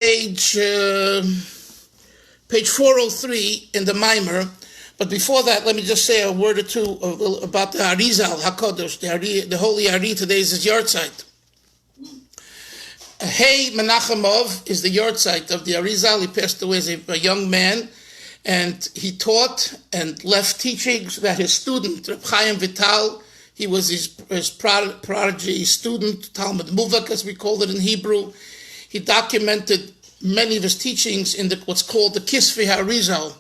page 403 in the Mimer. But before that, let me just say a word or two about the Arizal HaKadosh, the holy Ari. Today's is Yahrtzeit. Hey Menachemov is the Yahrtzeit of the Arizal. He passed away as a young man, and he taught and left teachings that his student, Reb Chaim Vital, he was his prodigy student, Talmud Muvak, as we call it in Hebrew. He documented many of his teachings in what's called the Kisvei HaArizal,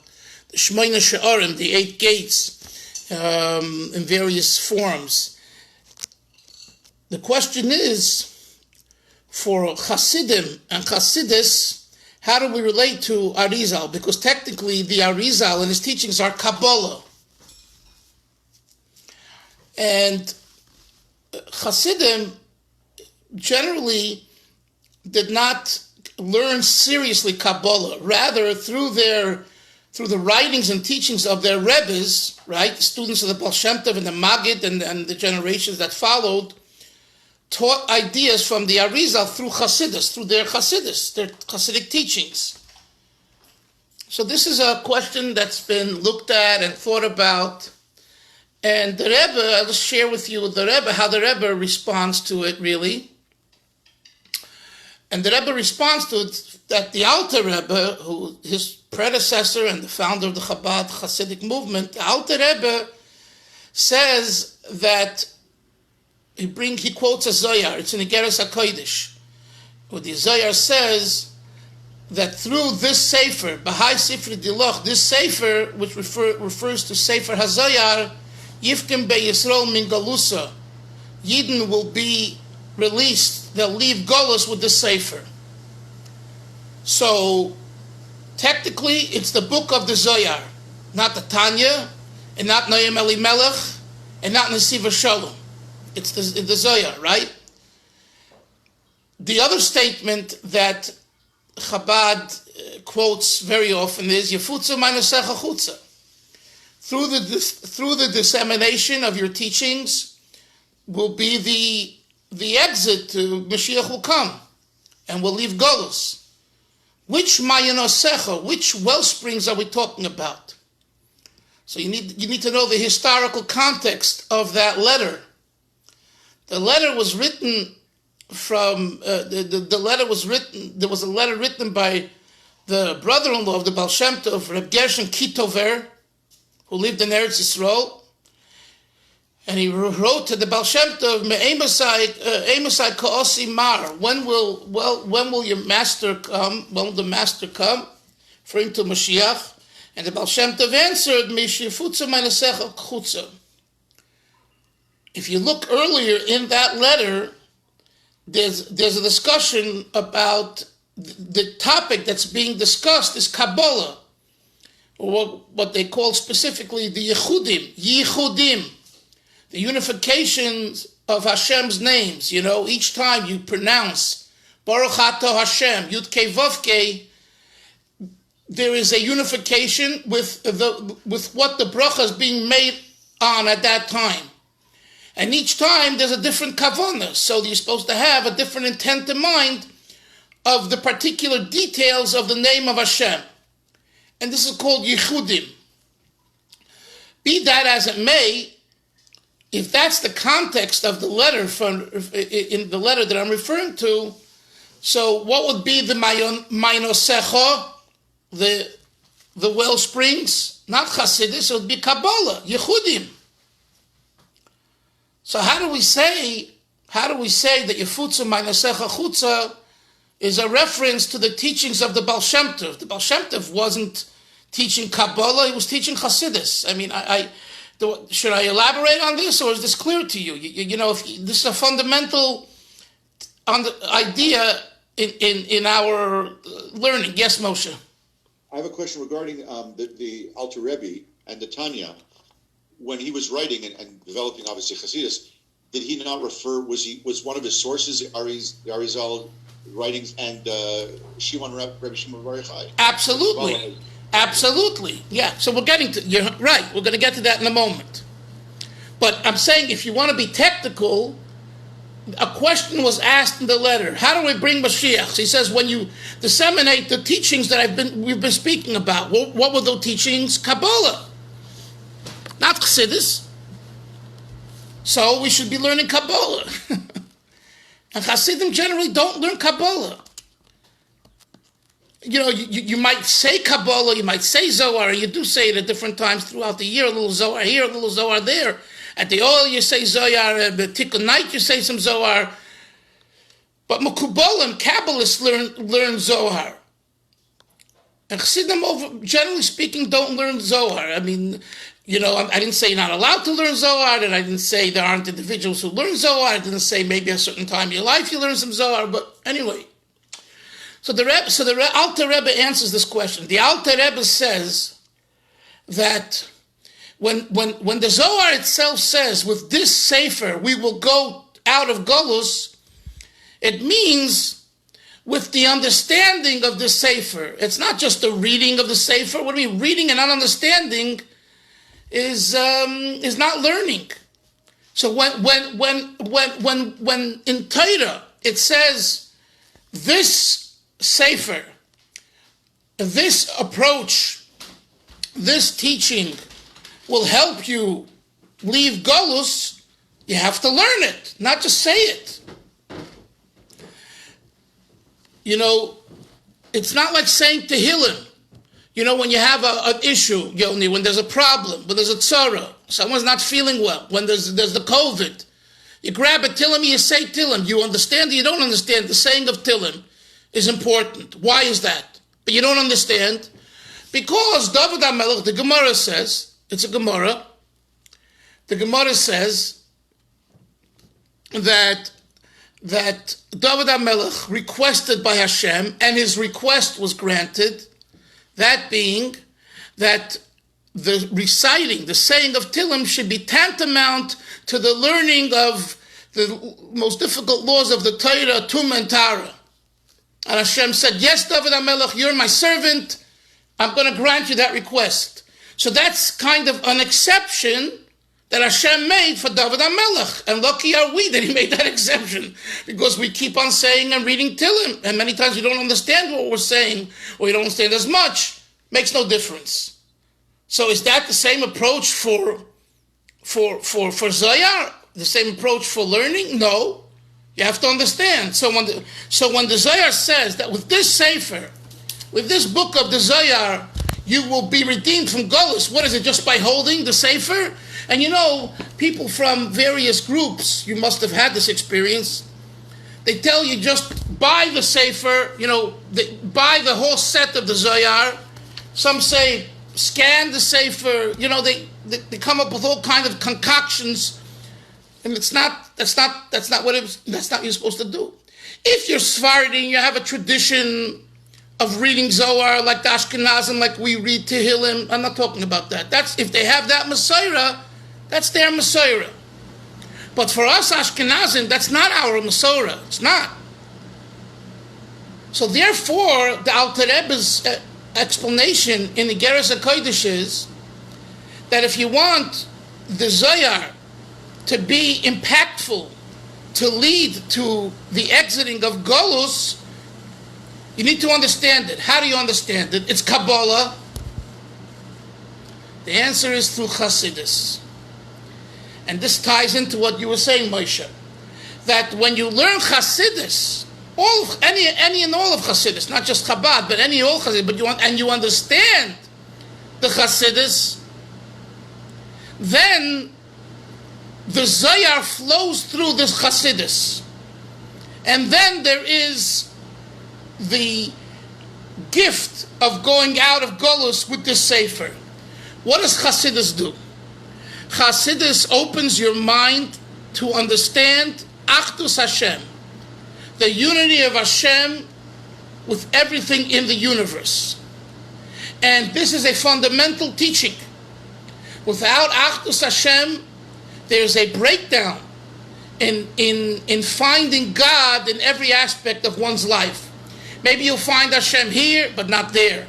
the Shmoyne She'arim, the 8 gates, in various forms. The question is, for Hasidim and Hasidis, how do we relate to Arizal? Because technically the Arizal and his teachings are Kabbalah. And Hasidim generally did not learn seriously Kabbalah. Rather, through the writings and teachings of their Rebbes, right, students of the Baal Shem Tov and the Maggid and the generations that followed, taught ideas from the Arizal through Hasidus, through their Hasidic teachings. So this is a question that's been looked at and thought about. And the Rebbe, I'll just share with you how the Rebbe responds to it, really. And the Rebbe responds to it that the Alter Rebbe, who his predecessor and the founder of the Chabad Hasidic movement, the Alter Rebbe says that he quotes a Zohar. It's in Igeres HaKodesh, where the Zohar says that through this Sefer, Bahai Sifri Diloch, this Sefer, which refers to Sefer HaZohar, Yifkim Be Yisrael Min Galusa, Yidden will be released. They'll leave Golus with the Sefer. So, technically, it's the book of the Zohar, not the Tanya, and not Noam Elimelech, and not Nesiva Shalom. It's the Zohar, right? The other statement that Chabad quotes very often is Yefutza Ma'asecha Chutza. Through the dissemination of your teachings will be the exit to Mashiach will come, and will leave Golus. Which Ma'asecha, which well springs are we talking about? So you need to know the historical context of that letter. The letter was written from the letter was written. There was a letter written by the brother-in-law of the Baal Shem Tov, Reb Gershon Kitover, who lived in Eretz Yisrael, and he wrote to the Baal Shem Tov, "Emasai ka'osi mar. When will your master come? When will the master come?" Referring to Mashiach, and the Baal Shem Tov answered, "Mishifutza ma'asecha chutza." If you look earlier in that letter, there's a discussion about the topic that's being discussed is Kabbalah, or what they call specifically the Yichudim, the unification of Hashem's names. You know, each time you pronounce Baruch Ato Hashem, Yud Kei Vav Kei, there is a unification with what the bracha is being made on at that time. And each time there's a different kavanah, so you're supposed to have a different intent in mind of the particular details of the name of Hashem. And this is called Yichudim. Be that as it may, if that's the context of the letter in the letter that I'm referring to, so what would be the Ma'asecha, the well springs? Not Chasidus, it would be Kabbalah, Yichudim. So how do we say that Yefutza Ma'asecha Chutza is a reference to the teachings of the Baal Shem Tov? The Baal Shem Tov wasn't teaching Kabbalah; he was teaching Hasidus. I mean, should I elaborate on this, or is this clear to you? You know, if this is a fundamental idea in our learning. Yes, Moshe. I have a question regarding the Alter Rebbe and the Tanya. When he was writing and developing, obviously, Hasidus, did he not refer? Was one of his sources the Arizal writings and Rebbe Shimon Bar Yochai? Absolutely, yeah. So you're right. We're going to get to that in a moment. But I'm saying, if you want to be technical, a question was asked in the letter. How do we bring Mashiach? He says, when you disseminate the teachings that we've been speaking about, what were those teachings? Kabbalah, not Chassidus. So we should be learning Kabbalah. And Chassidim generally don't learn Kabbalah. You know, you might say Kabbalah, you might say Zohar, you do say it at different times throughout the year, a little Zohar here, a little Zohar there. At the oil you say Zohar, at the Tikkun night you say some Zohar. But Mekubalim, Kabbalists learn Zohar. And Chassidim, generally speaking, don't learn Zohar. I mean, you know, I didn't say you're not allowed to learn Zohar, and I didn't say there aren't individuals who learn Zohar. I didn't say maybe a certain time in your life you learn some Zohar, but anyway. So the Alter Rebbe answers this question. The Alter Rebbe says that when the Zohar itself says, with this Sefer we will go out of Golus, it means with the understanding of the Sefer. It's not just the reading of the Sefer. What do you mean? Reading and not understanding is not learning. So when in Torah it says this Sefer, this approach, this teaching will help you leave Golus, you have to learn it, not just say it. You know, it's not like saying Tehillim. You know, when you have an issue, Yoni, when there's a problem, when there's a tzara, someone's not feeling well, when there's the COVID, you grab a Tehillim, you say Tehillim. You understand or you don't understand? The saying of Tehillim is important. Why is that? But you don't understand. Because David HaMelech, the Gemara says, it's a Gemara, the Gemara says that David HaMelech requested by Hashem, and his request was granted, that being that the reciting, the saying of Tehillim should be tantamount to the learning of the most difficult laws of the Torah, Tum and Tara. And Hashem said, yes, David HaMelech, you're my servant, I'm going to grant you that request. So that's kind of an exception that Hashem made for David HaMelech. And lucky are we that he made that exception, because we keep on saying and reading Tehillim, and many times we don't understand what we're saying, or we don't understand as much. Makes no difference. So is that the same approach for Zohar? The same approach for learning? No. You have to understand. So when the Zohar says that with this Sefer, with this book of the Zohar, you will be redeemed from Golus, what is it, just by holding the Sefer? And you know, people from various groups, you must have had this experience, they tell you just buy the Sefer, you know, buy the whole set of the Zohar. Some say scan the Sefer, you know, they come up with all kinds of concoctions. And that's not what you're supposed to do. If you're Sephardim, you have a tradition of reading Zohar like the Ashkenazim, like we read Tehillim. I'm not talking about that. That's if they have that Masorah, that's their Masorah. But for us Ashkenazim, that's not our Masorah. It's not. So therefore, the Alter Rebbe's explanation in the Geras HaKodesh is that if you want the Zohar to be impactful, to lead to the exiting of Golus, you need to understand it. How do you understand it? It's Kabbalah. The answer is through Chassidus. And this ties into what you were saying, Moshe, that when you learn Chassidus, any and all of Chassidus, not just Chabad, but any and all Chassidus, but you understand the Chassidus, then the Zohar flows through this Chassidus. And then there is the gift of going out of Golus with this Sefer. What does Chassidus do? Chassidus opens your mind to understand Achdus Hashem, the unity of Hashem with everything in the universe. And this is a fundamental teaching. Without Achdus Hashem, there's a breakdown in finding God in every aspect of one's life. Maybe you'll find Hashem here, but not there.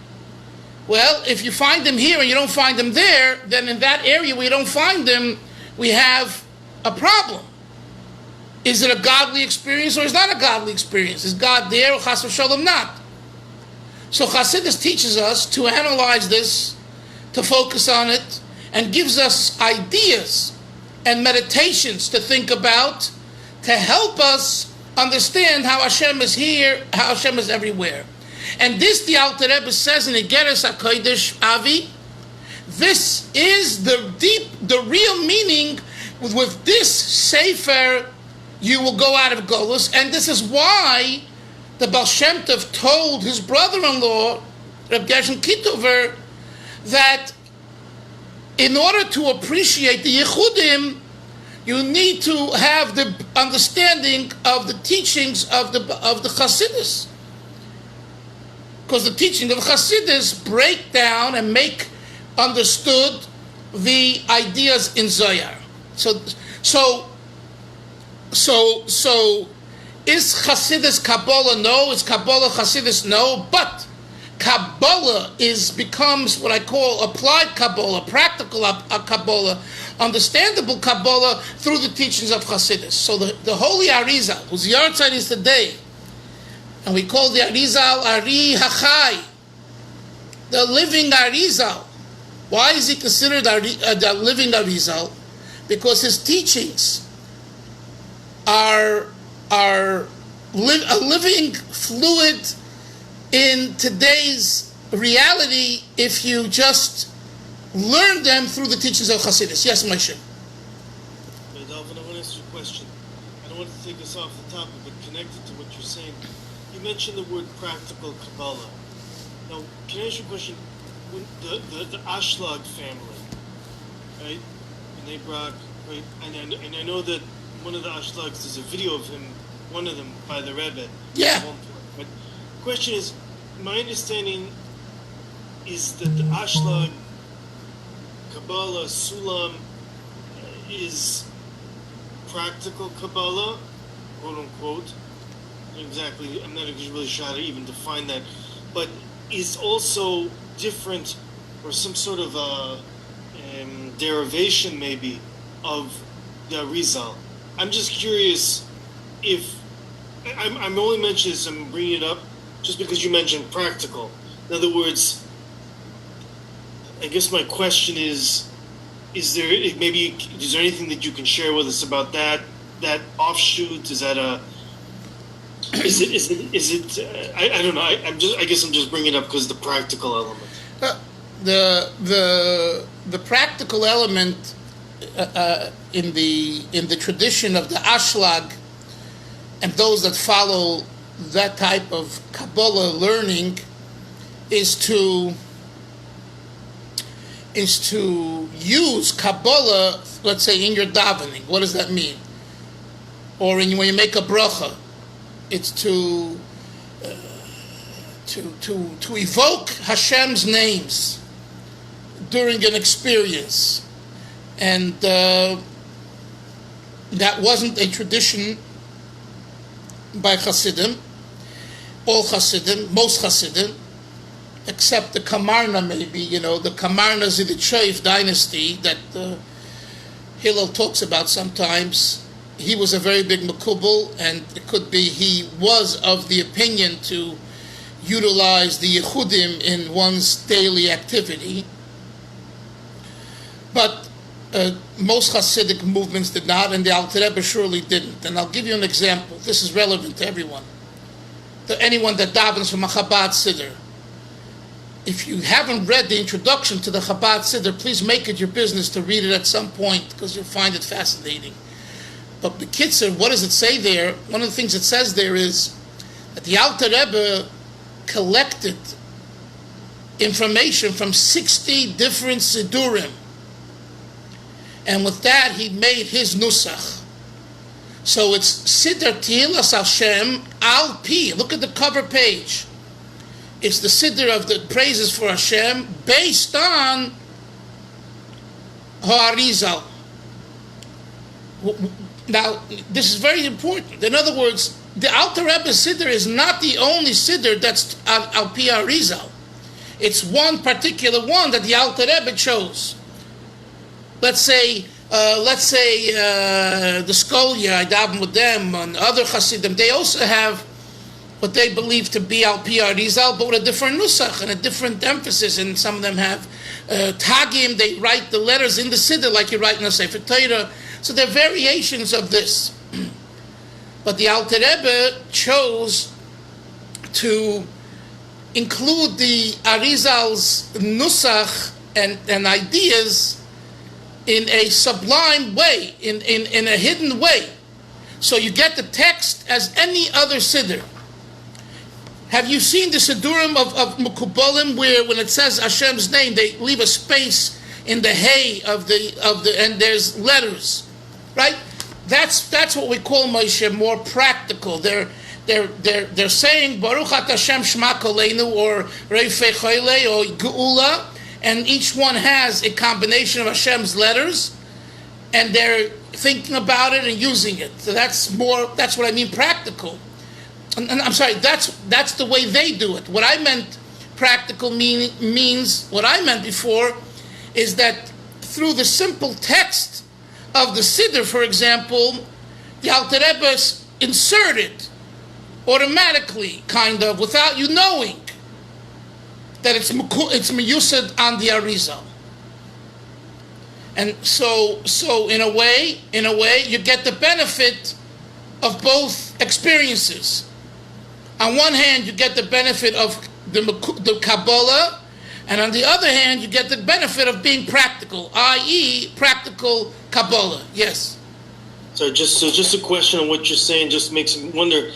Well, if you find him here and you don't find him there, then in that area where you don't find him, we have a problem. Is it a godly experience or is it not a godly experience? Is God there or chas v'sholom not? So Chassidus teaches us to analyze this, to focus on it, and gives us ideas and meditations to think about, to help us understand how Hashem is here, how Hashem is everywhere. And this, the Alter Rebbe says in Igeres HaKodesh, Avi, this is the real meaning. With this Sefer, you will go out of Golus, and this is why the Baal Shem Tov told his brother-in-law, Reb Gershon Kitover, that in order to appreciate the Yechudim, you need to have the understanding of the teachings of the Chassidus. Because the teaching of Chassidus break down and make understood the ideas in Zohar. So is Chassidus Kabbalah? No. Is Kabbalah Chassidus? No. But Kabbalah becomes what I call applied Kabbalah, practical Kabbalah, understandable Kabbalah through the teachings of Chassidus. So the holy Arizal, whose Yahrtzeit is today, and we call the Arizal Ari Hachai, the living Arizal. Why is he considered the living Arizal? Because his teachings are a living fluid in today's reality if you just learn them through the teachings of Chassidus. Yes, Moshe. Dalvin, I want to ask you a question. I don't want to take us off the topic, but connected to what you're saying. You mentioned the word practical Kabbalah. Now, can I ask you a question? When the Ashlag family, right? In Ebrak, right? And I know that one of the Ashlags, there's a video of him, one of them by the Rebbe. Yeah. But the question is, my understanding is that the Ashlag, Kabbalah, Sulam, is practical Kabbalah, quote unquote. Exactly, I'm not really sure how to even define that, but is also different, or some sort of derivation maybe of the Arizal. I'm just curious if I'm only mentioning this, I'm bringing it up just because you mentioned practical. In other words, I guess my question is there anything that you can share with us about that offshoot? Is that I don't know. I guess I'm just bringing it up because the practical element. The practical element in the tradition of the Ashlag and those that follow that type of Kabbalah learning is to use Kabbalah, let's say, in your davening. What does that mean? Or when you make a bracha, it's to evoke Hashem's names during an experience, and that wasn't a tradition by Hasidim. All Hasidim, most Hasidim, except the Kamarna, maybe, the Kamarna Ziditchoif dynasty that Hillel talks about sometimes. He was a very big Makubal, and it could be he was of the opinion to utilize the Yechudim in one's daily activity. But most Hasidic movements did not, and the Alter Rebbe surely didn't. And I'll give you an example. This is relevant to everyone. To anyone that davens from a Chabad Siddur. If you haven't read the introduction to the Chabad Siddur, please make it your business to read it at some point, because you'll find it fascinating. But the Kitzur, what does it say there? One of the things it says there is that the Alter Rebbe collected information from 60 different Siddurim. And with that, he made his Nusach. So it's Siddur Tehillas Hashem Al Pi. Look at the cover page. It's the Siddur of the praises for Hashem based on Ha'arizal. Now, this is very important. In other words, the Alter Rebbe Siddur is not the only Siddur that's Al Pi Arizal. It's one particular one that the Alter Rebbe chose. Let's say let's say the Skolia, I daven with them, and other Hasidim, they also have what they believe to be Al Pi Arizal, but with a different nusach and a different emphasis. And some of them have tagim, they write the letters in the Siddur like you write in the Sefer Torah. So there are variations of this. But the Alter Rebbe chose to include the Arizal's nusach and ideas in a sublime way, in a hidden way. So you get the text as any other Siddur. Have you seen the Siddurim of Mukubalim where when it says Hashem's name, they leave a space in the hay of the and there's letters, right? That's what we call Moshe, more practical. They're saying Baruch At Hashem Shema Koleinu or Reifei Choyle or Geula, and each one has a combination of Hashem's letters, and they're thinking about it and using it. So that's what I mean practical. And I'm sorry, that's the way they do it. What I meant practical means what I meant before is that through the simple text of the Siddur, for example, the Alter Rebbe inserted automatically, kind of, without you knowing, that it's miyusad on the Arizal. And so in a way, you get the benefit of both experiences. On one hand, you get the benefit of the Kabbalah, and on the other hand, you get the benefit of being practical, i.e., practical Kabbalah. Yes. So just a question on what you're saying just makes me wonder,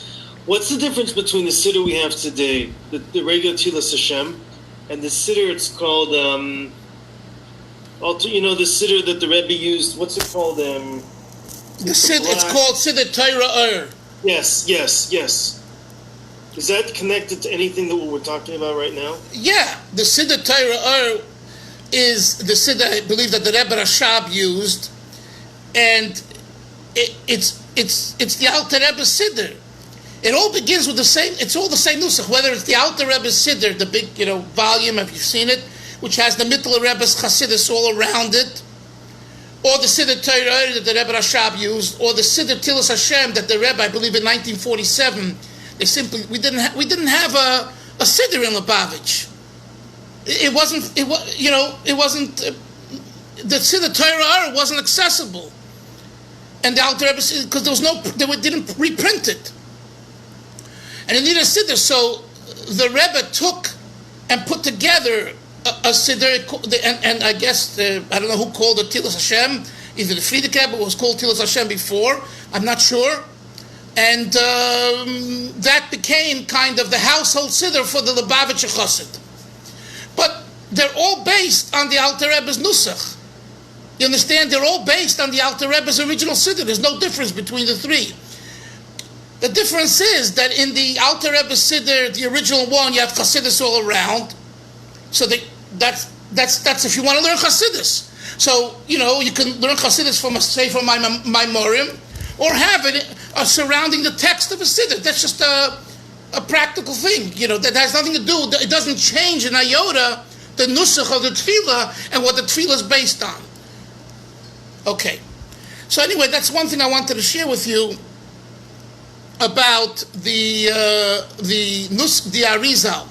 what's the difference between the Siddur we have today, the regular Tilas Hashem, and the Siddur it's called, the Siddur that the Rebbe used, what's it called? It's called Siddur Torah. Yes. Is that connected to anything that we're talking about right now? Yeah, the Siddur Torah is the Siddur I believe that the Rebbe Rashab used, and it's the Alter Rebbe's Siddur. It all begins with the same. It's all the same nusach. Whether it's the Alter Rebbe's Siddur, the big volume, have you seen it, which has the Mittler Rebbe's Chassidus all around it, or the Siddur Torah that the Rebbe Rashab used, or the Siddur Tilas Hashem that the Rebbe, I believe in 1947. We didn't have a Siddur in Lubavitch. It wasn't the Siddur Torah wasn't accessible, and the Alter Rebbe, because they didn't reprint it, and it needed a Siddur. So the Rebbe took and put together a Siddur, and I guess I don't know who called it Tilas Hashem. Either the Friedeker, but it was called Tilas Hashem before. I'm not sure. And that became kind of the household Siddur for the Lubavitcher Chassid. But they're all based on the Alter Rebbe's Nusach. You understand? They're all based on the Alter Rebbe's original Siddur. There's no difference between the three. The difference is that in the Alter Rebbe's Siddur, the original one, you have Chassidus all around. So that's if you want to learn Chassidus. So, you can learn Chassidus from a Sefer Maimorim, or have it surrounding the text of a Siddur. That's just a practical thing, that has nothing to do, it doesn't change in iota the nusach of the tefillah and what the tefillah is based on. Okay. So anyway, that's one thing I wanted to share with you about the Arizal.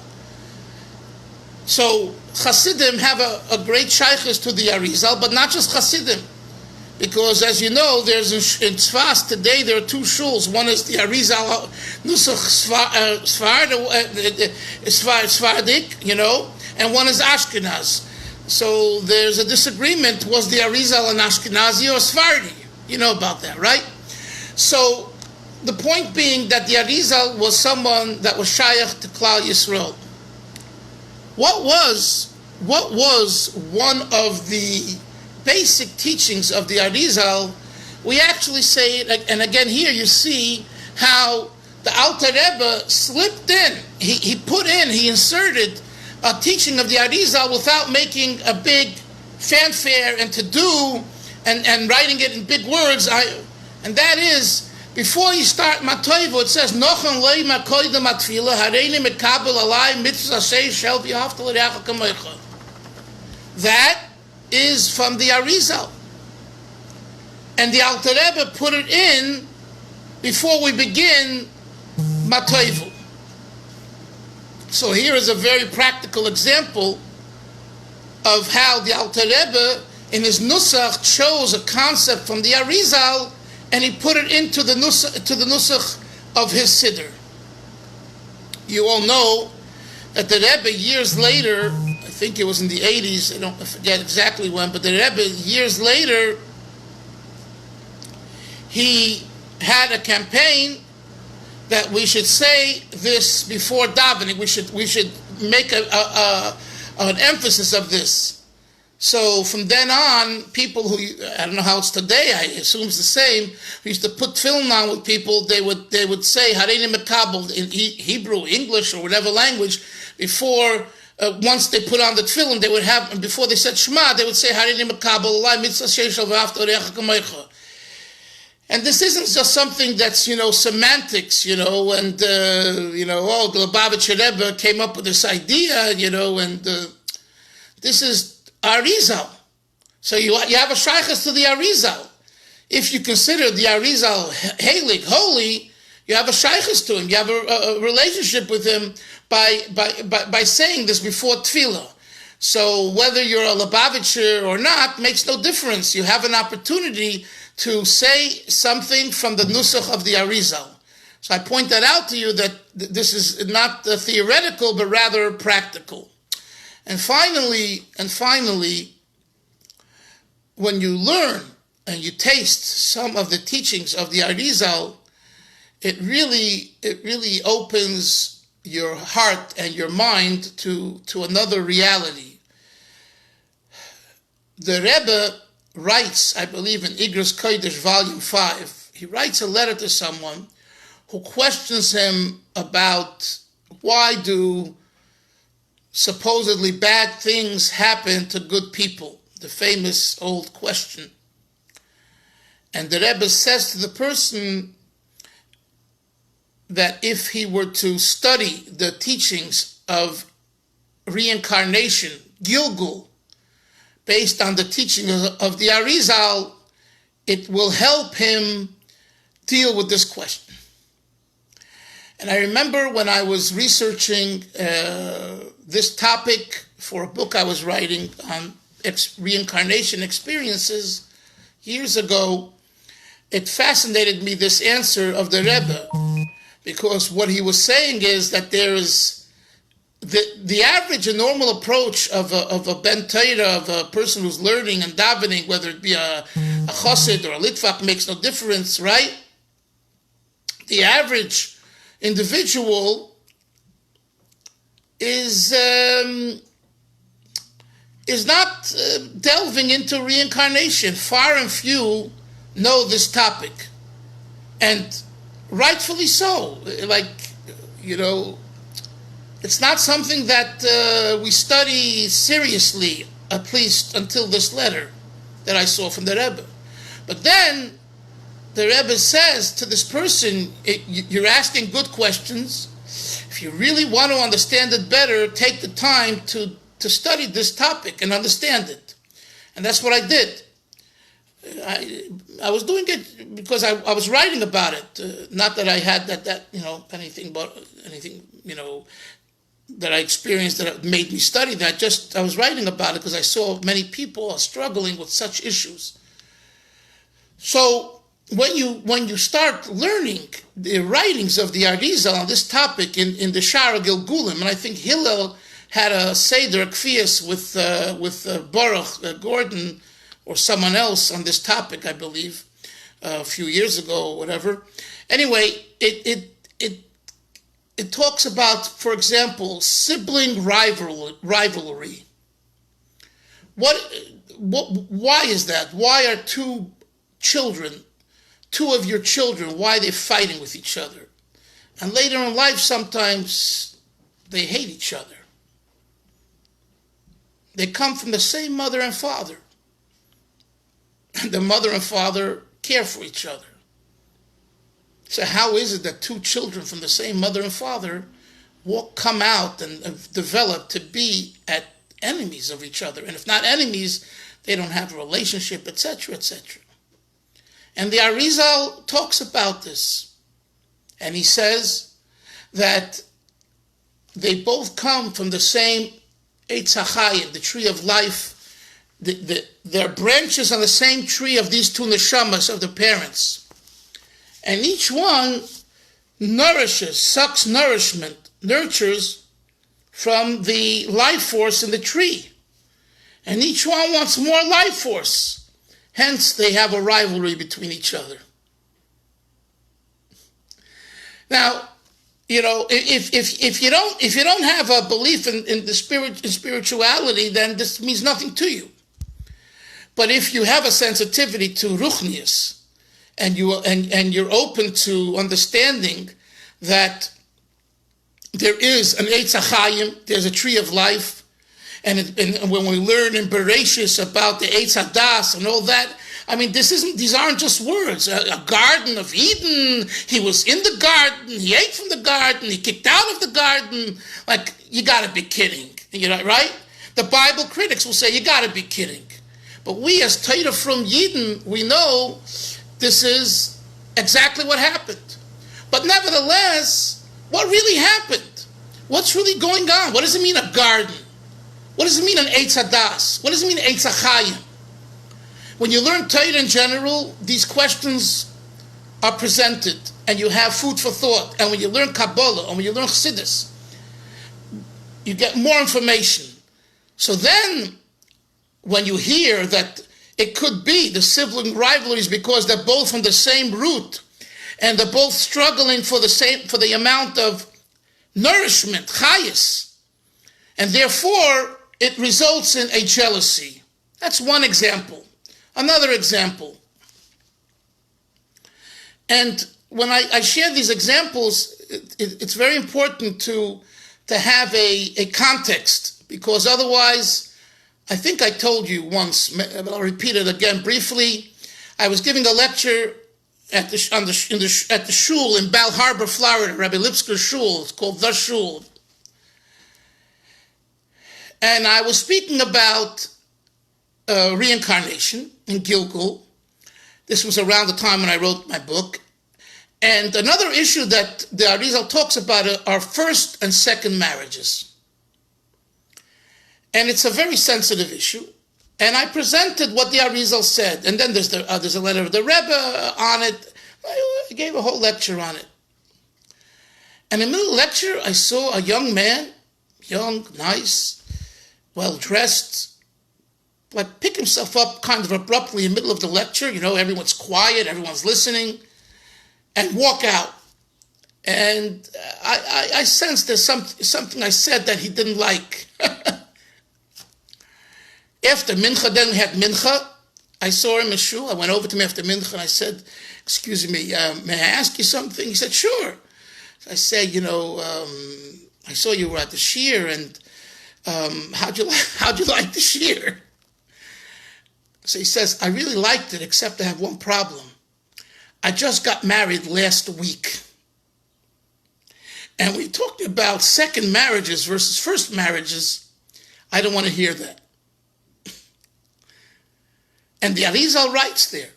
So Hasidim have a great shaykhus to the Arizal, but not just Hasidim. Because, as you know, there's in Tzfas today there are two shuls. One is the Arizal Nusach Sfardik, and one is Ashkenaz. So there's a disagreement: was the Arizal an Ashkenazi or Sfardi? You know about that, right? So the point being that the Arizal was someone that was shayach to Klal Yisrael. What was one of the basic teachings of the Arizal? We actually say it, and again here you see how the Alter Rebbe slipped in. He inserted a teaching of the Arizal without making a big fanfare and to-do and writing it in big words. And that is, before you start Matoivo, it says, Nochon lei makoidem atfila, hareini mekabel alai mitzvah say shel v'yafta l'reacha kamoicha. That is from the Arizal. And the Alter Rebbe put it in before we begin Matoivu. So here is a very practical example of how the Alter Rebbe in his Nusach chose a concept from the Arizal and he put it into the Nusach of his Siddur. You all know that the Rebbe years later, I think it was in the 80s, I forget exactly when, but the Rebbe years later, he had a campaign that we should say this before davening. We should make an emphasis of this. So from then on, people who, I don't know how it's today, I assume it's the same, who used to put film on with people, they would say Hareini Mekabel in Hebrew, English, or whatever language, before, once they put on the tefillin, they would have, before they said Shema, they would say Hareini Mekabel, Elai Mitzvah Sheishal V'Afta Orecha Kamecha. And this isn't just something that's, semantics, and, oh, the Lubavitcher Rebbe came up with this idea, and this is Arizal. So you have a shaykhus to the Arizal. If you consider the Arizal heilig, holy, you have a shaykhus to him. You have a relationship with him by saying this before tefillah. So whether you're a Lubavitcher or not makes no difference. You have an opportunity to say something from the nusach of the Arizal. So I point that out to you that this is not theoretical, but rather practical. And finally, when you learn and you taste some of the teachings of the Arizal, it really opens your heart and your mind to another reality. The Rebbe writes, I believe in Igros Kodesh, Volume 5, he writes a letter to someone who questions him about why do supposedly bad things happen to good people, the famous old question. And the Rebbe says to the person that if he were to study the teachings of reincarnation, Gilgul, based on the teaching of the Arizal, it will help him deal with this question. And I remember when I was researching this topic for a book I was writing on reincarnation experiences years ago, it fascinated me, this answer of the Rebbe, because what he was saying is that there is the average and normal approach of a ben Torah, of a person who's learning and davening, whether it be a chassid or a litvak, makes no difference, right? The average individual is not delving into reincarnation. Far and few know this topic, and rightfully so. It's not something that we study seriously, at least until this letter that I saw from the Rebbe. But then the Rebbe says to this person, you're asking good questions. If you really want to understand it better, take the time to study this topic and understand it. And that's what I did. I was doing it because I was writing about it. Not that I had anything that I experienced that made me study that. I was writing about it because I saw many people are struggling with such issues. So when you start learning the writings of the Arizal on this topic in the Shara Gilgulim, and I think Hillel had a Seder Kfias with Baruch Gordon or someone else on this topic, I believe, a few years ago or whatever. Anyway, it talks about, for example, sibling rivalry. Why is that? Why are two of your children, why are they fighting with each other? And later in life, sometimes they hate each other. They come from the same mother and father. And the mother and father care for each other. So how is it that two children from the same mother and father will come out and develop to be enemies of each other? And if not enemies, they don't have a relationship, etc., etc. And the Arizal talks about this. And he says that they both come from the same Eitz HaChayim, the tree of life. They're branches on the same tree of these two neshamas of the parents. And each one nourishes, sucks nourishment, nurtures from the life force in the tree. And each one wants more life force. Hence, they have a rivalry between each other. Now, if you don't have a belief in spirituality, then this means nothing to you. But if you have a sensitivity to ruchnius, and you're open to understanding that there is an Eitz HaChayim, there's a tree of life, and when we learn in Bereshis about the Eitz HaDas and all that, I mean, these aren't just words. A garden of Eden. He was in the garden. He ate from the garden. He kicked out of the garden. Like, you got to be kidding, right? The Bible critics will say you got to be kidding. But we, as Torah from Yidden, we know this is exactly what happened. But nevertheless, what really happened? What's really going on? What does it mean a garden? What does it mean an Eitz HaDas? What does it mean Eitz HaChayim? When you learn Torah in general, these questions are presented, and you have food for thought. And when you learn Kabbalah, and when you learn Chassidus, you get more information. So then, when you hear that it could be the sibling rivalries because they're both from the same root, and they're both struggling for the amount of nourishment, chayis, and therefore it results in a jealousy. That's one example. Another example. And when I share these examples, it's very important to have a context, because otherwise, I think I told you once, but I'll repeat it again briefly. I was giving a lecture at the shul in Bal Harbor, Florida, Rabbi Lipsker's shul. It's called The Shul. And I was speaking about reincarnation in Gilgul. This was around the time when I wrote my book. And another issue that the Arizal talks about are first and second marriages. And it's a very sensitive issue. And I presented what the Arizal said. And then there's a letter of the Rebbe on it. I gave a whole lecture on it. And in the middle of the lecture, I saw a young man, young, nice, well-dressed, like pick himself up kind of abruptly in the middle of the lecture. Everyone's quiet, everyone's listening, and walk out. And I sensed there's something I said that he didn't like. After Mincha, then we had Mincha. I saw him in shul. I went over to him after Mincha and I said, "Excuse me, may I ask you something?" He said, "Sure." So I said, I saw you were at the shiur, and how'd you like the shiur? So he says, "I really liked it, except I have one problem. I just got married last week. And we talked about second marriages versus first marriages. I don't want to hear that." And the Arizal writes there,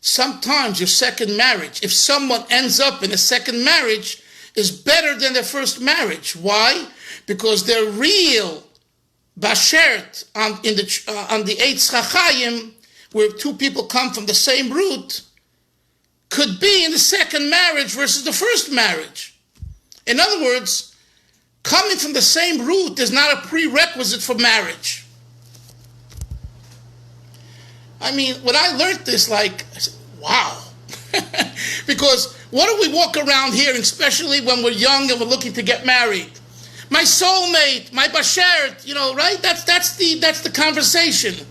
sometimes your second marriage, if someone ends up in a second marriage, is better than their first marriage. Why? Because their real bashert on the Eitz HaChayim, where two people come from the same root, could be in the second marriage versus the first marriage. In other words, coming from the same root is not a prerequisite for marriage. I mean, when I learned this, I said, wow. Because what do we walk around here, especially when we're young and we're looking to get married? My soulmate, my bashert, right? That's the conversation.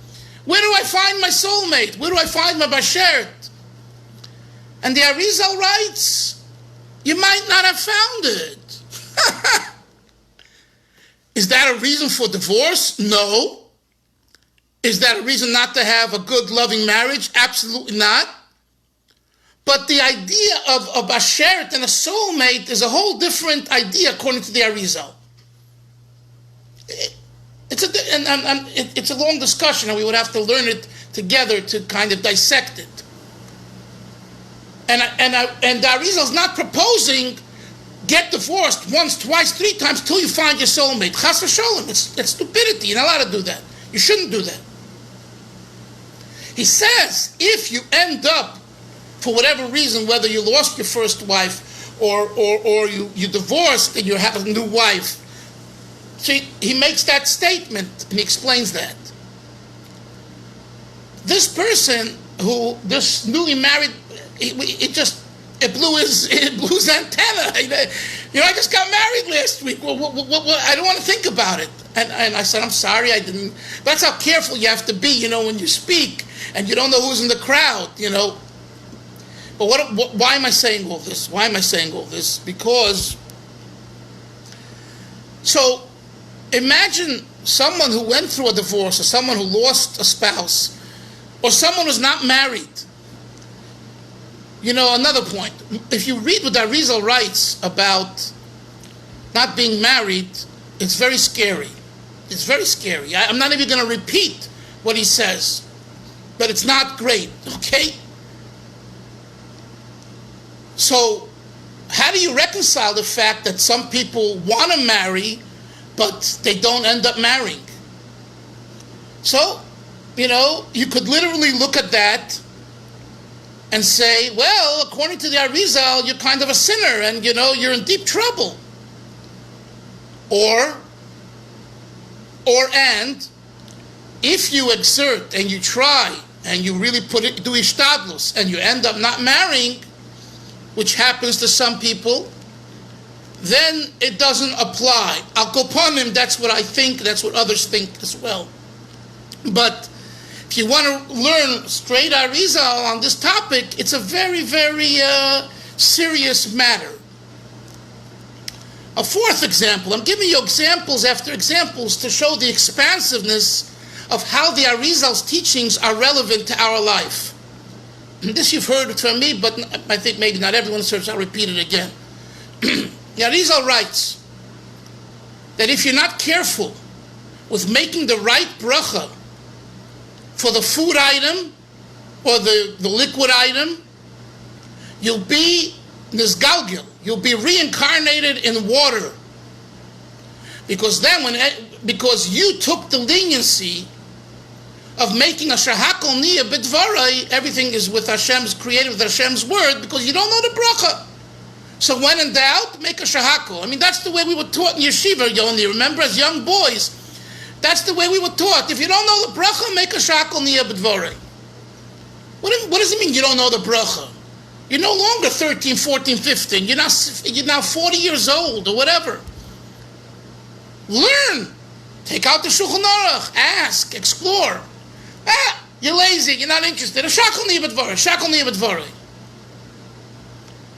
Where do I find my soulmate? Where do I find my bashert? And the Arizal writes, you might not have found it. Is that a reason for divorce? No. Is that a reason not to have a good, loving marriage? Absolutely not. But the idea of a bashert and a soulmate is a whole different idea according to the Arizal. It's a long discussion, and we would have to learn it together to kind of dissect it. And the Arizal's not proposing get divorced once, twice, 3 times till you find your soulmate. Chas v'sholem. It's stupidity. You're not allowed to do that. You shouldn't do that. He says if you end up, for whatever reason, whether you lost your first wife or you divorced and you have a new wife, see, he makes that statement and he explains that. This person this newly married, it blew his antenna. I just got married last week. I don't want to think about it. And I said, I'm sorry, I didn't. That's how careful you have to be, when you speak and you don't know who's in the crowd, But why am I saying all this? Because, so imagine someone who went through a divorce, or someone who lost a spouse, or someone who's not married. Another point. If you read what Arizal writes about not being married, it's very scary. It's very scary. I'm not even going to repeat what he says, but it's not great, okay? So, how do you reconcile the fact that some people want to marry, but they don't end up marrying? So, you could literally look at that and say, well, according to the Arizal, you're kind of a sinner and, you're in deep trouble. And if you exert and you try and you really do ishtadlus and you end up not marrying, which happens to some people, then it doesn't apply. Al kopanim, that's what I think, that's what others think as well. But if you want to learn straight Arizal on this topic, it's a very, very serious matter. A fourth example, I'm giving you examples after examples to show the expansiveness of how the Arizal's teachings are relevant to our life. And this you've heard from me, but I think maybe not everyone, so I'll repeat it again. The Arizal writes that if you're not careful with making the right bracha for the food item or the liquid item, you'll be nizgalgil. You'll be reincarnated in water. Because you took the leniency of making a shahakol niyah b'dvarai, everything is created with Hashem's word, because you don't know the bracha. So when in doubt, make a shahakol. That's the way we were taught in yeshiva, Yoni. Remember, as young boys, that's the way we were taught. If you don't know the bracha, make a shahakol niyah b'dvarai. What does it mean you don't know the bracha? You're no longer 13, 14, 15. You're now 40 years old or whatever. Learn. Take out the Shulchan Aruch. Ask. Explore. You're lazy. You're not interested. Shakol niyah b'dvarai.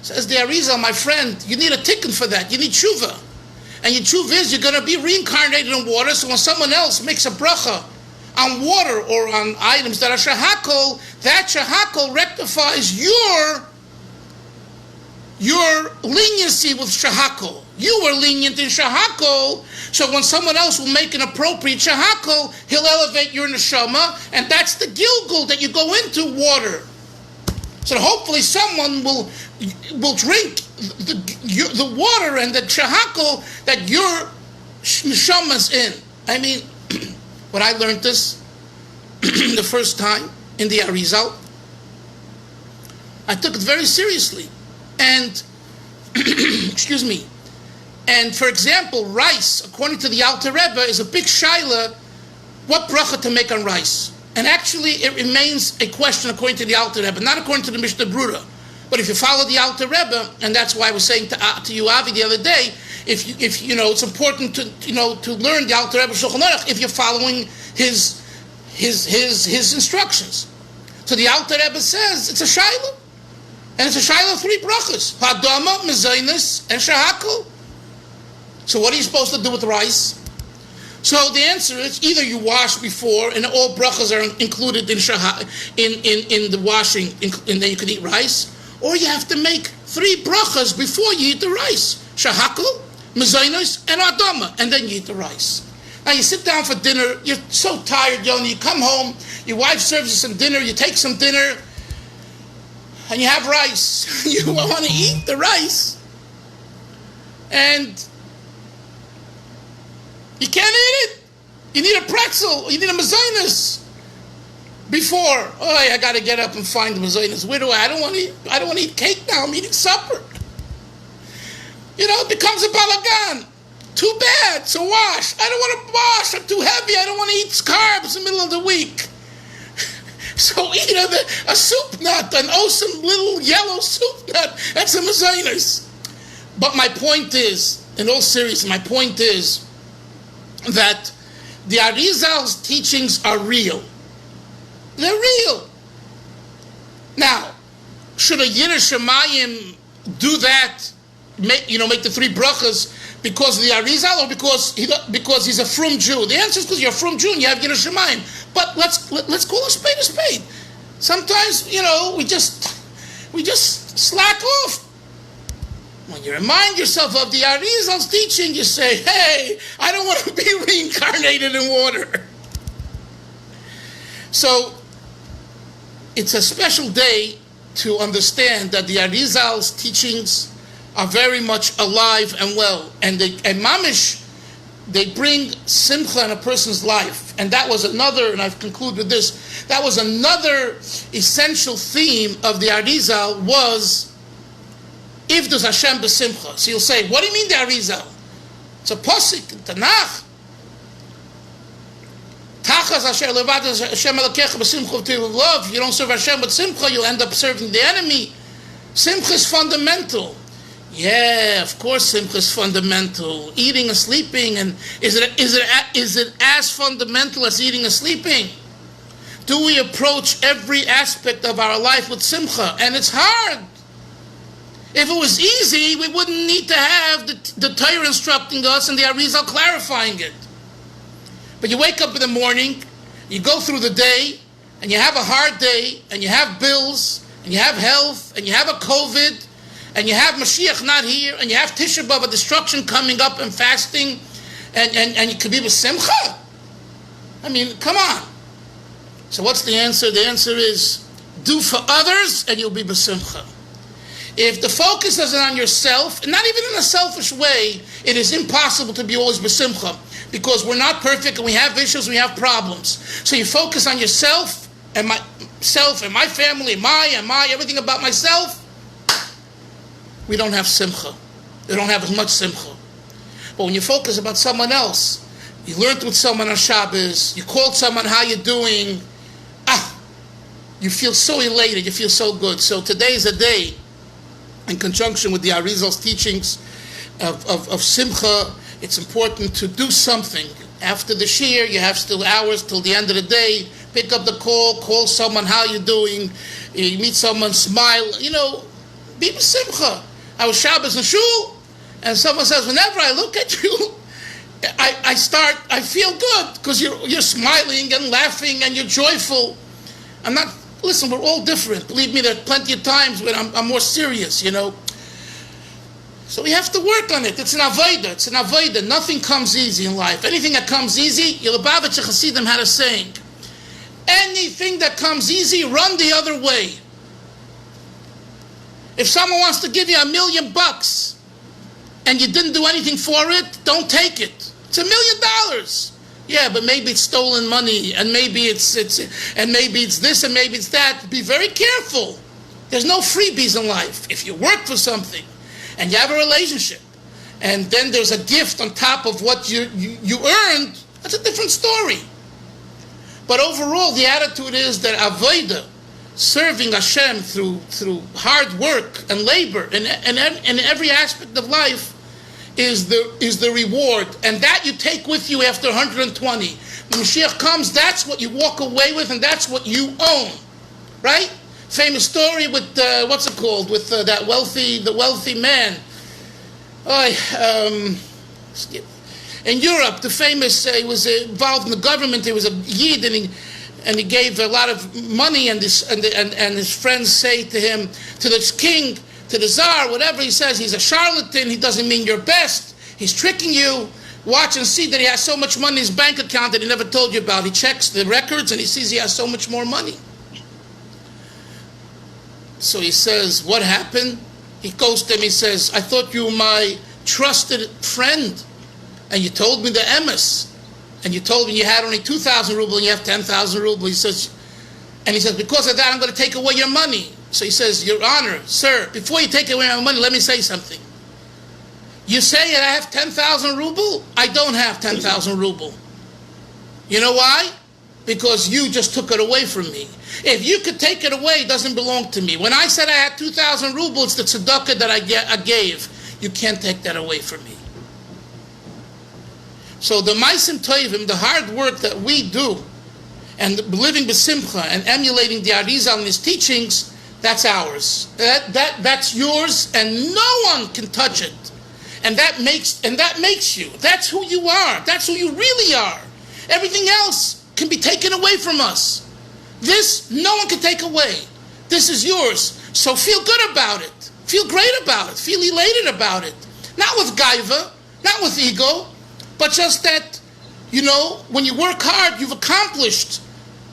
Says the Arizal, my friend, you need a tikkun for that. You need tshuva. And your tshuva is you're going to be reincarnated in water, so when someone else makes a bracha on water or on items that are shahakol, that shahakol rectifies your leniency with shahakol. You were lenient in shahakol, so when someone else will make an appropriate shahakol, he'll elevate your neshama, and that's the gilgul that you go into water. So hopefully someone will drink the water and the shahakol that your neshama's in. When I learned this the first time in the Arizal, I took it very seriously. And, excuse me, and for example, rice, according to the Alter Rebbe, is a big shaila, what bracha to make on rice. And actually, it remains a question according to the Alter Rebbe, not according to the Mishnah Brura. But if you follow the Alter Rebbe, and that's why I was saying to you, Avi, the other day, if it's important to learn the Alter Rebbe Shulchan Aruch if you're following his instructions. So the Alter Rebbe says it's a shaila. And it's a shaila of 3 brachas: hadama, mezainis, and shahakol. So what are you supposed to do with rice? So the answer is either you wash before, and all brachas are included in the washing, and then you can eat rice, or you have to make 3 brachas before you eat the rice: shahakol, mezainis, and hadama, and then you eat the rice. Now you sit down for dinner. You're so tired, Yoni. You come home. Your wife serves you some dinner. You take some dinner. and you have rice. You want to eat the rice, and you can't eat it. You need a pretzel. You need a mazonis before. Oh, I got to get up and find the mazonis. Where do I don't want to eat. I don't want to eat cake now. I'm eating supper. It becomes a balagan. Too bad. So wash. I don't want to wash. I'm too heavy. I don't want to eat carbs in the middle of the week. So eat a soup nut, an awesome little yellow soup nut. That's a mazonos. But my point is, in all seriousness, my point is that the Arizal's teachings are real. They're real. Now, should a Yiddish Shemayim do that, make the three brachas because of the Arizal, or because he's a frum Jew? The answer is because you're a frum Jew and you have Yiddish Shemayim. But let's call a spade a spade. Sometimes, we just slack off. When you remind yourself of the Arizal's teaching, you say, hey, I don't want to be reincarnated in water. So, it's a special day to understand that the Arizal's teachings are very much alive and well. And mamish, they bring simcha in a person's life. And that was another, and I've concluded with this, that was another essential theme of the Arizal was Ivdus Hashem b'simcha. So you'll say, what do you mean the Arizal? It's a posik in Tanakh. Tachas Asher levad Hashem Elokecha b'simcha v'tiv love. If you don't serve Hashem with simcha, you'll end up serving the enemy. Simcha is fundamental. Yeah, of course simcha is fundamental. Eating and sleeping, and is it as fundamental as eating and sleeping? Do we approach every aspect of our life with simcha? And it's hard. If it was easy, we wouldn't need to have the Torah instructing us and the Arizal clarifying it. But you wake up in the morning, you go through the day, and you have a hard day, and you have bills, and you have health, and you have a COVID, and you have Mashiach not here, and you have Tisha B'Av, a destruction coming up, and fasting, and you could be with simcha. I mean, come on. So what's the answer? The answer is, do for others, and you'll be with simcha. If the focus isn't on yourself, not even in a selfish way, it is impossible to be always b'simcha, because we're not perfect and we have issues, we have problems. So you focus on yourself and my family, everything about myself. We don't have simcha. We don't have as much simcha. But when you focus about someone else, you learned with someone on Shabbos, you called someone, how you doing? You feel so elated, you feel so good. So today is a day, in conjunction with the Arizal's teachings of Simcha, it's important to do something. After the Shir, you have still hours till the end of the day. Pick up the call someone, how you doing? You meet someone, smile. Be Simcha. I was Shabbos in Shul, and someone says, whenever I look at you, I feel good, because you're smiling and laughing and you're joyful. Listen, we're all different. Believe me, there are plenty of times when I'm more serious, So we have to work on it. It's an avodah. Nothing comes easy in life. Anything that comes easy, Yelubavitch Chassidim had a saying, anything that comes easy, run the other way. If someone wants to give you $1 million and you didn't do anything for it, don't take it. It's $1 million. Yeah, but maybe it's stolen money, and maybe it's this, and maybe it's that. Be very careful. There's no freebies in life. If you work for something, and you have a relationship, and then there's a gift on top of what you earned, that's a different story. But overall, the attitude is that avodah, serving Hashem through hard work and labor, and every aspect of life, is the reward, and that you take with you after 120. When Mashiach comes, that's what you walk away with, and that's what you own, right? Famous story with that wealthy man. In Europe, the famous he was involved in the government. He was a Yid, and he gave a lot of money, and his friends say to him, to the king, to the Tsar, whatever he says, he's a charlatan, he doesn't mean your best, he's tricking you. Watch and see that he has so much money in his bank account that he never told you about. He checks the records and he sees he has so much more money. So he says, what happened? He goes to him, he says, I thought you were my trusted friend, and you told me the emes, and you told me you had only 2,000 ruble and you have 10,000 ruble. He says, because of that, I'm going to take away your money. So he says, Your Honor, sir, before you take away my money, let me say something. You say that I have 10,000 ruble? I don't have 10,000 ruble. You know why? Because you just took it away from me. If you could take it away, it doesn't belong to me. When I said I had 2,000 ruble, it's the tzedakah that I gave. You can't take that away from me. So the Maisim Tovim, the hard work that we do, and living b'simcha and emulating the Arizal and his teachings, that's ours. That's yours, and no one can touch it. And that makes you. That's who you are. That's who you really are. Everything else can be taken away from us. This, no one can take away. This is yours. So feel good about it. Feel great about it. Feel elated about it. Not with gaiva, not with ego, but just that, when you work hard, you've accomplished.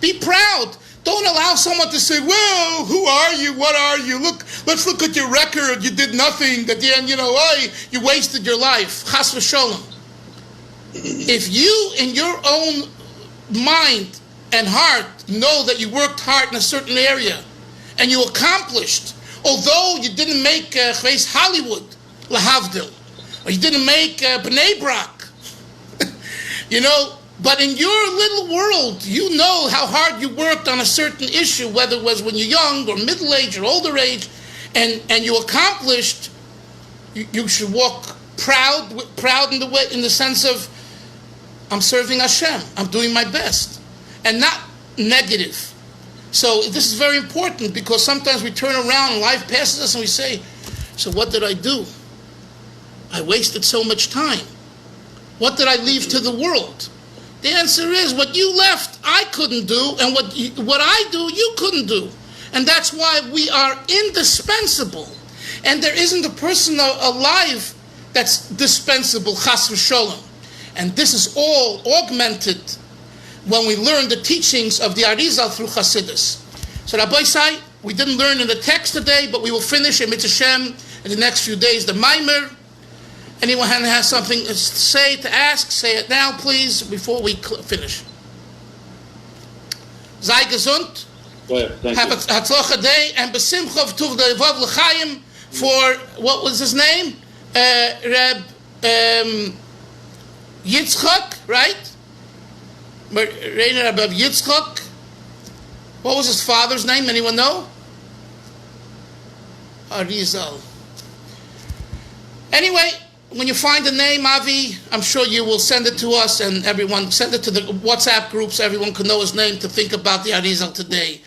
Be proud. Don't allow someone to say, well, who are you? What are you? Let's look at your record. You did nothing. At the end, you wasted your life. Chas v'sholem. If you, in your own mind and heart, know that you worked hard in a certain area and you accomplished, although you didn't make Hollywood, lahavdil, or you didn't make Bnei Brak, but in your little world, you know how hard you worked on a certain issue, whether it was when you're young or middle age or older age, and you accomplished. You should walk proud in the sense of, I'm serving Hashem, I'm doing my best, and not negative. So this is very important, because sometimes we turn around and life passes us and we say, so what did I do? I wasted so much time. What did I leave to the world? The answer is, what you left, I couldn't do, and what I do, you couldn't do. And that's why we are indispensable. And there isn't a person alive that's dispensable, chas v'sholem. And this is all augmented when we learn the teachings of the Arizal through Chassidus. So Rabbi Sai, we didn't learn in the text today, but we will finish in Mitzvah Shem in the next few days, the Maimer. Anyone has something to say, to ask, say it now, please, before we finish. Sei gesund. Have a hatzlacha day, and besimcha v'tuv levav l'chaim for, what was his name? Reb Yitzchak, right? Reb Yitzchak. What was his father's name? Anyone know? Arizal. Anyway, when you find the name, Avi, I'm sure you will send it to us, and everyone, send it to the WhatsApp groups. Everyone can know his name to think about the Arizal today.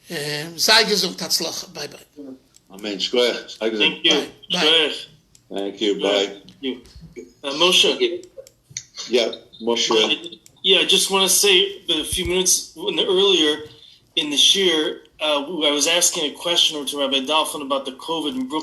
Sei gesund, Tatzlach. Bye-bye. Amen. Shkoyach. Thank you. Bye. Thank you. Bye. Thank you. Moshe. Yeah, Moshe. I just want to say a few minutes earlier in the shir, I was asking a question to Rabbi Dalfin about the COVID in Brooklyn.